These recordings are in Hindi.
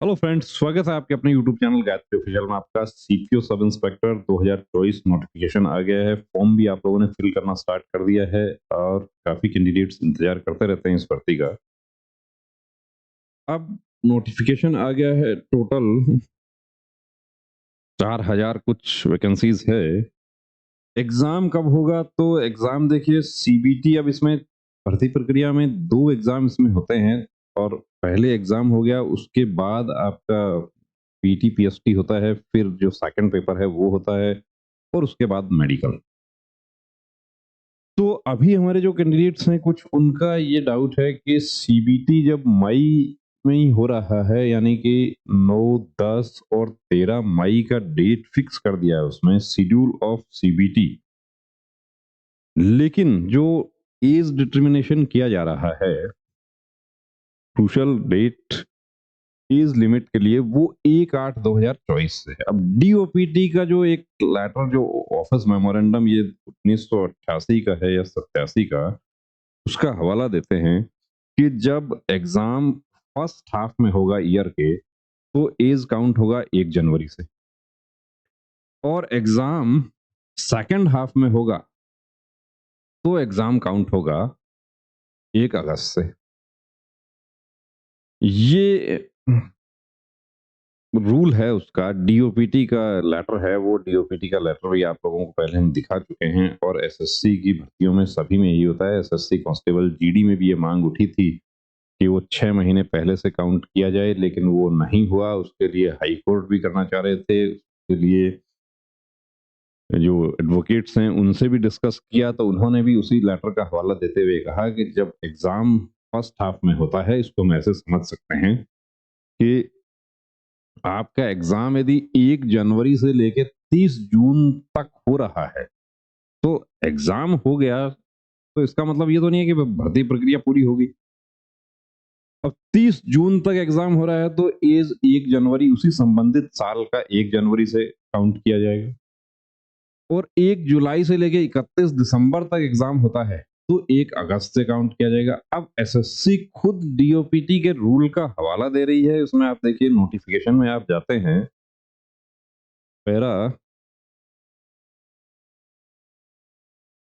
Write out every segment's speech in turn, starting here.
हेलो फ्रेंड्स, स्वागत है आपके अपने यूट्यूब चैनल गायत्री ऑफिशियल में। आपका सीपीओ सब इंस्पेक्टर 2024 नोटिफिकेशन आ गया है। फॉर्म भी आप लोगों ने फिल करना स्टार्ट कर दिया है और काफी कैंडिडेट्स इंतजार करते रहते हैं इस भर्ती का। अब नोटिफिकेशन आ गया है। टोटल 4000 कुछ वैकेंसीज है। एग्जाम कब होगा? तो एग्जाम देखिए, सीबीटी अब इसमें भर्ती प्रक्रिया में 2 एग्जाम इसमें होते हैं। और पहले एग्जाम हो गया, उसके बाद आपका पीटी पीएसटी होता है, फिर जो सेकंड पेपर है वो होता है, और उसके बाद मेडिकल। तो अभी हमारे जो कैंडिडेट्स हैं, कुछ उनका ये डाउट है कि सीबीटी जब मई में ही हो रहा है, यानी कि 9, 10 और 13 मई का डेट फिक्स कर दिया है उसमें, शेड्यूल ऑफ सीबीटी। लेकिन जो एज डिटर्मिनेशन किया जा रहा है, क्रूशल डेट एज लिमिट के लिए, वो 1/8/2024 से है। अब डीओपीटी का जो एक लेटर, जो ऑफिस मेमोरेंडम ये 1988 का है या 87 का, उसका हवाला देते हैं कि जब एग्जाम फर्स्ट हाफ में होगा ईयर के, तो एज काउंट होगा 1 जनवरी से, और एग्जाम सेकंड हाफ में होगा तो एग्जाम काउंट होगा 1 अगस्त से। ये रूल है उसका। डीओपीटी का लेटर है, वो डीओपीटी का लेटर भी आप लोगों को पहले हम दिखा चुके हैं, और एसएससी की भर्तियों में सभी में यही होता है। एसएससी कांस्टेबल जीडी में भी ये मांग उठी थी कि वो 6 महीने पहले से काउंट किया जाए, लेकिन वो नहीं हुआ। उसके लिए हाई कोर्ट भी करना चाह रहे थे। उसके लिए जो एडवोकेट्स हैं उनसे भी डिस्कस किया, तो उन्होंने भी उसी लेटर का हवाला देते हुए कहा कि जब एग्जाम फर्स्ट हाफ में होता है, इसको हम ऐसे समझ सकते हैं कि आपका एग्जाम यदि 1 जनवरी से लेके 30 जून तक हो रहा है, तो एग्जाम हो गया, तो इसका मतलब ये तो नहीं है कि भर्ती प्रक्रिया पूरी होगी। अब 30 जून तक एग्जाम हो रहा है, तो एज 1 जनवरी उसी संबंधित साल का 1 जनवरी से काउंट किया जाएगा। और 1 जुलाई से लेके 31 दिसंबर तक एग्जाम होता है, तो 1 अगस्त से काउंट किया जाएगा। अब एसएससी खुद डीओपीटी के रूल का हवाला दे रही है। उसमें आप देखिए, नोटिफिकेशन में आप जाते हैं, पैरा,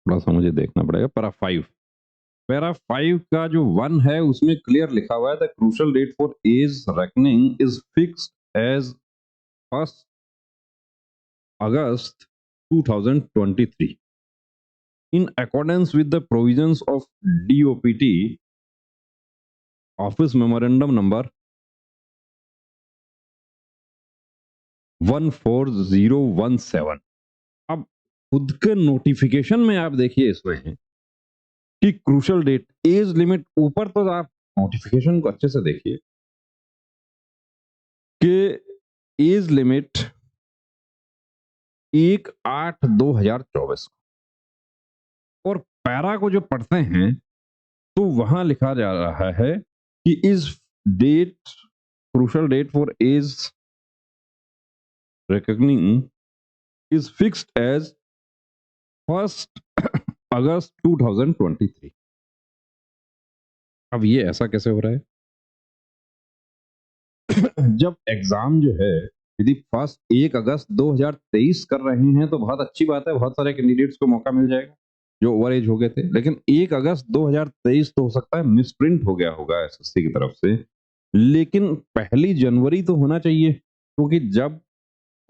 थोड़ा सा मुझे देखना पड़ेगा, पैरा 5 का जो 1 है, उसमें क्लियर लिखा हुआ है, the crucial date for age reckoning is fixed as 1 August 2023 in accordance with the provisions of DOPT office memorandum number 14017। अब खुद के नोटिफिकेशन में आप देखिए इसमें है कि क्रूशल डेट एज लिमिट, ऊपर तो आप नोटिफिकेशन को अच्छे से देखिए कि एज लिमिट 1/8/2024, और पैरा को जो पढ़ते हैं तो वहां लिखा जा रहा है कि इस date, crucial date for age reckoning is fixed as 1 August 2023। अब ये ऐसा कैसे हो रहा है? जब एग्जाम जो है, यदि फर्स्ट 1 अगस्त 2023 कर रहे हैं, तो बहुत अच्छी बात है, बहुत सारे कैंडिडेट्स को मौका मिल जाएगा जो ओवर एज हो गए थे। लेकिन 1 अगस्त 2023 तो हो सकता है मिसप्रिंट हो गया होगा एसएससी की तरफ से, लेकिन 1 जनवरी तो होना चाहिए, क्योंकि जब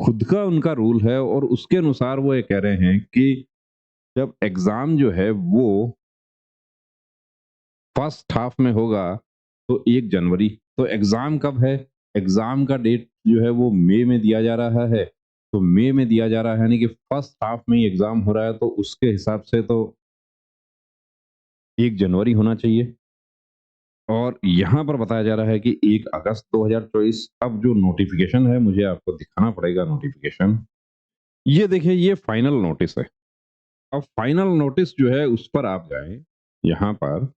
खुद का उनका रूल है और उसके अनुसार वो ये कह रहे हैं कि जब एग्जाम जो है वो फर्स्ट हाफ में होगा, तो 1 जनवरी। तो एग्जाम कब है? एग्जाम का डेट जो है वो मई में दिया जा रहा है। तो मई में दिया जा रहा है, यानी कि फर्स्ट हाफ में ही एग्जाम हो रहा है, तो उसके हिसाब से तो 1 जनवरी होना चाहिए। और यहां पर बताया जा रहा है कि 1 अगस्त 2024। अब जो नोटिफिकेशन है, मुझे आपको दिखाना पड़ेगा नोटिफिकेशन। ये देखिए, ये फाइनल नोटिस है। अब फाइनल नोटिस जो है उस पर आप जाएं, यहाँ पर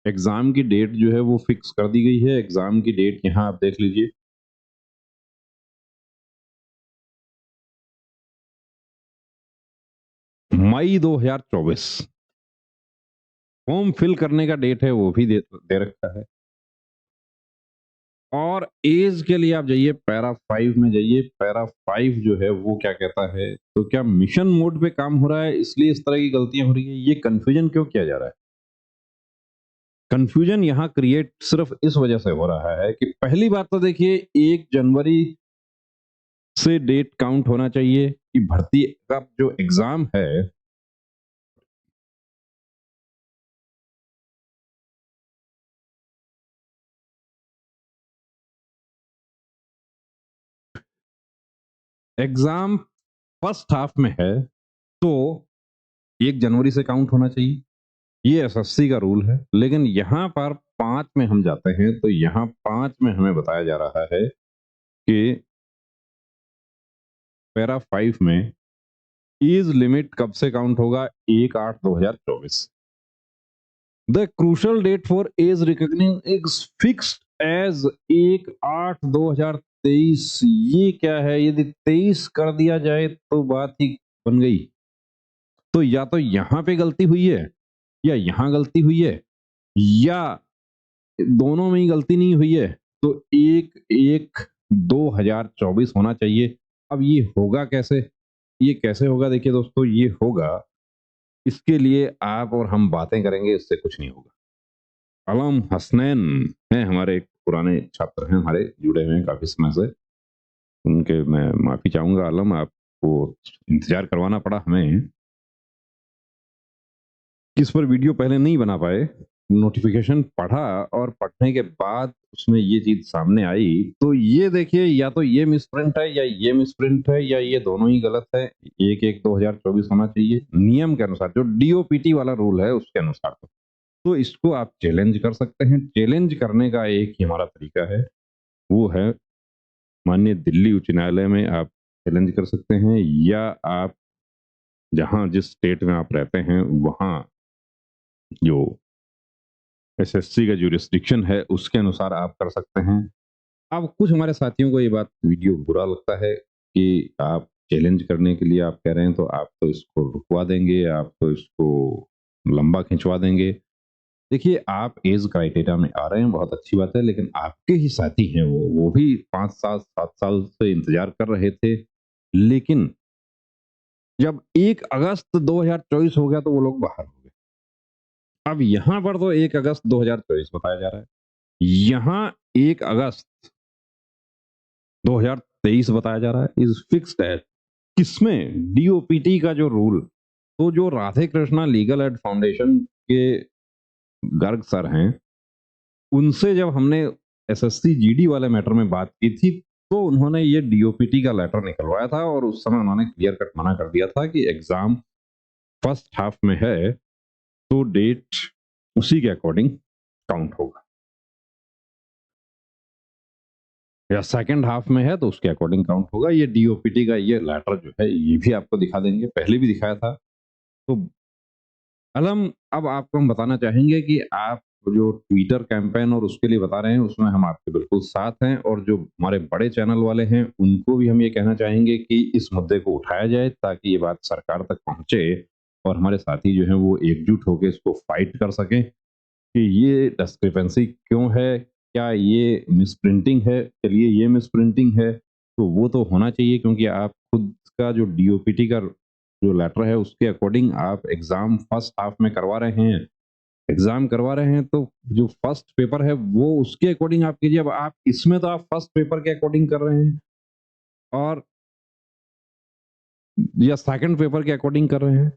एग्जाम की डेट जो है वो फिक्स कर दी गई है। एग्जाम की डेट यहाँ आप देख लीजिए, मई 2024। फॉर्म फिल करने का डेट है वो भी दे रखा है। और एज के लिए आप जाइए पैरा 5 में जाइए। पैरा 5 जो है वो क्या कहता है, तो क्या मिशन मोड पे काम हो रहा है इसलिए इस तरह की गलतियां हो रही है? ये कंफ्यूजन क्यों किया जा रहा है? कंफ्यूजन यहाँ क्रिएट सिर्फ इस वजह से हो रहा है कि पहली बात तो देखिए 1 जनवरी से डेट काउंट होना चाहिए कि भर्ती का जो एग्जाम है, एग्जाम फर्स्ट हाफ में है तो 1 जनवरी से काउंट होना चाहिए। ये एसएससी का रूल है। लेकिन यहाँ पर 5 में हम जाते हैं तो यहाँ 5 में हमें बताया जा रहा है कि पैरा 5 में एज लिमिट कब से काउंट होगा? 1/8/2024। The crucial date for age recognition is fixed as 1/8/2023। ये क्या है? यदि 23 कर दिया जाए तो बात ही बन गई। तो या तो यहाँ पे गलती हुई है या यहाँ गलती हुई है या दोनों में ही गलती नहीं हुई है। तो 1/1/2024 होना चाहिए। अब ये होगा कैसे? ये कैसे होगा? देखिए दोस्तों, ये होगा, इसके लिए आप और हम बातें करेंगे, इससे कुछ नहीं होगा। अलम हसनैन हैं हमारे, एक पुराने छात्र हैं हमारे, जुड़े हुए हैं काफ़ी समय से। उनके मैं माफ़ी चाहूँगा आलम, आपको इंतज़ार करवाना पड़ा हमें। इस पर वीडियो पहले नहीं बना पाए। नोटिफ़िकेशन पढ़ा और पढ़ने के बाद उसमें ये चीज़ सामने आई, तो ये देखिए या तो ये मिसप्रिंट है या ये मिसप्रिंट है या ये दोनों ही गलत है। 1/1/2024 होना चाहिए नियम के अनुसार, जो डीओपीटी वाला रूल है उसके अनुसार। तो इसको आप चैलेंज कर सकते हैं। चैलेंज करने का एक ही हमारा तरीका है, वो है माननीय दिल्ली उच्च न्यायालय में आप चैलेंज कर सकते हैं, या आप जहाँ जिस स्टेट में आप रहते हैं वहाँ जो एसएससी का जुरिस्डिक्शन है उसके अनुसार आप कर सकते हैं। अब कुछ हमारे साथियों को ये बात वीडियो बुरा लगता है कि आप चैलेंज करने के लिए आप कह रहे हैं तो आप तो इसको रुकवा देंगे, आप तो इसको लंबा खिंचवा देंगे। देखिए, आप ऐज क्राइटेरिया में आ रहे हैं, बहुत अच्छी बात है, लेकिन आपके ही साथी हैं वो भी 5 साल 7 साल से इंतज़ार कर रहे थे। लेकिन जब 1 अगस्त 2024 हो गया तो वो लोग बाहर हो गए। अब यहाँ पर तो 1 अगस्त 2024 बताया जा रहा है। यहाँ 1 अगस्त 2023 बताया जा रहा है, इज़ फिक्स्ड एट किसमें? डीओपीटी का जो रूल, तो जो Radhe Krishna legal aid foundation के गर्ग सर हैं, उनसे जब हमने एसएससी जीडी वाले मैटर में बात की थी, तो उन्होंने ये डीओपीटी का लेटर निकलवाया था और उस समय उन्होंने क्लियर कट मना कर दिया था कि एग्जाम फर्स्ट हाफ में है, तो डेट उसी के अकॉर्डिंग काउंट होगा, या सेकंड हाफ में है तो उसके अकॉर्डिंग काउंट होगा। ये डीओपीटी का ये लेटर जो है, ये भी आपको दिखा देंगे, पहले भी दिखाया था। तो अलम, अब आपको हम बताना चाहेंगे कि आप जो ट्विटर कैंपेन और उसके लिए बता रहे हैं, उसमें हम आपके बिल्कुल साथ हैं, और जो हमारे बड़े चैनल वाले हैं, उनको भी हम ये कहना चाहेंगे कि इस मुद्दे को उठाया जाए ताकि ये बात सरकार तक पहुंचे और हमारे साथी जो हैं वो एकजुट होकर इसको फाइट कर सकें कि ये डिस्क्रिपेंसी क्यों है, क्या ये मिसप्रिंटिंग है? चलिए ये मिसप्रिंटिंग है तो वो तो होना चाहिए, क्योंकि आप खुद का जो डीओपीटी का जो लेटर है उसके अकॉर्डिंग आप एग्जाम फर्स्ट हाफ में करवा रहे हैं, एग्जाम करवा रहे हैं, तो जो फर्स्ट पेपर है वो उसके अकॉर्डिंग आप कीजिए। अब आप इसमें तो आप फर्स्ट पेपर के अकॉर्डिंग कर रहे हैं और या सेकंड पेपर के अकॉर्डिंग कर रहे हैं।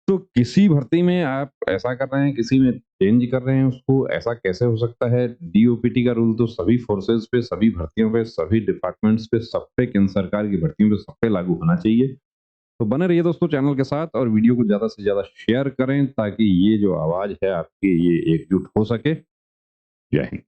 तो किसी भर्ती में आप ऐसा कर रहे हैं, किसी में चेंज कर रहे हैं, उसको ऐसा कैसे हो सकता है? डीओपीटी का रूल तो सभी फोर्सेस पे, सभी भर्तियों पे, सभी डिपार्टमेंट्स पे, सब पे, केंद्र सरकार की भर्तियों पे, सब पे लागू होना चाहिए। तो बने रहिए दोस्तों चैनल के साथ और वीडियो को ज़्यादा से ज़्यादा शेयर करें ताकि ये जो आवाज़ है आपकी ये एकजुट हो सके। जय हिंद।